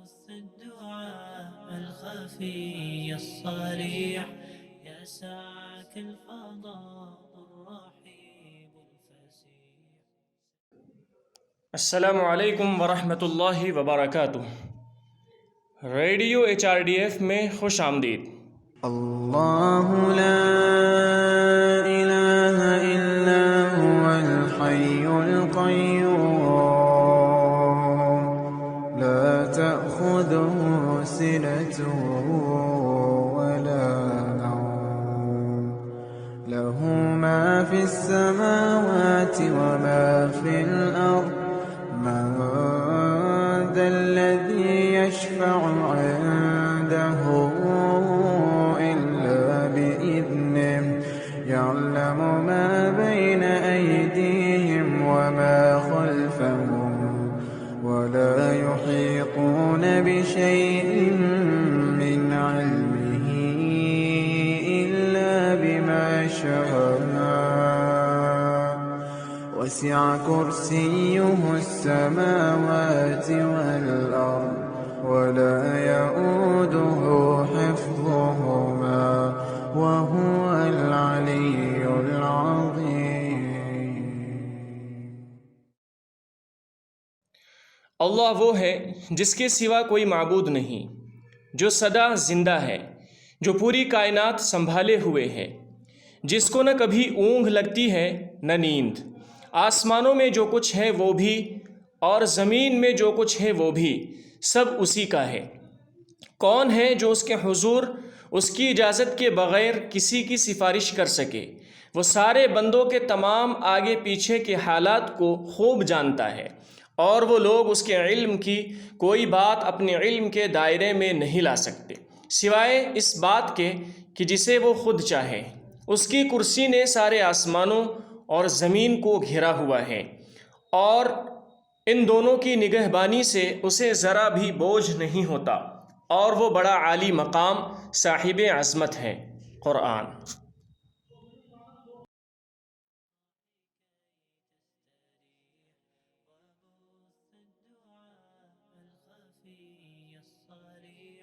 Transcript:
الدعاء الخفي الصريح يسعك الفضاء الرحيب الفسيح. السلام علیکم ورحمۃ اللہ وبرکاتہ۔ ریڈیو HRDF میں خوش آمدید۔ اللہ لا الہ الا هو الحی القیوم لا تأخذه سنة ولا نوم له ما في السماوات وما في الأرض من ذا الذي يشفع عنده إلا بإذنه يعلم ما بين أيديهم وما خلفهم ولا يحيطون بشيء من علمه إلا بما شاء وسع كرسيه السماوات والأرض ولا يؤوده حفظهما وهو العلي العظيم۔ اللہ وہ ہے جس کے سوا کوئی معبود نہیں، جو سدا زندہ ہے، جو پوری کائنات سنبھالے ہوئے ہے، جس کو نہ کبھی اونگھ لگتی ہے نہ نیند۔ آسمانوں میں جو کچھ ہے وہ بھی اور زمین میں جو کچھ ہے وہ بھی سب اسی کا ہے۔ کون ہے جو اس کے حضور اس کی اجازت کے بغیر کسی کی سفارش کر سکے؟ وہ سارے بندوں کے تمام آگے پیچھے کے حالات کو خوب جانتا ہے، اور وہ لوگ اس کے علم کی کوئی بات اپنے علم کے دائرے میں نہیں لا سکتے سوائے اس بات کے کہ جسے وہ خود چاہے۔ اس کی کرسی نے سارے آسمانوں اور زمین کو گھیرا ہوا ہے، اور ان دونوں کی نگہبانی سے اسے ذرا بھی بوجھ نہیں ہوتا، اور وہ بڑا عالی مقام صاحب عظمت ہے۔ قرآن۔ الدعاء الخفي الصريح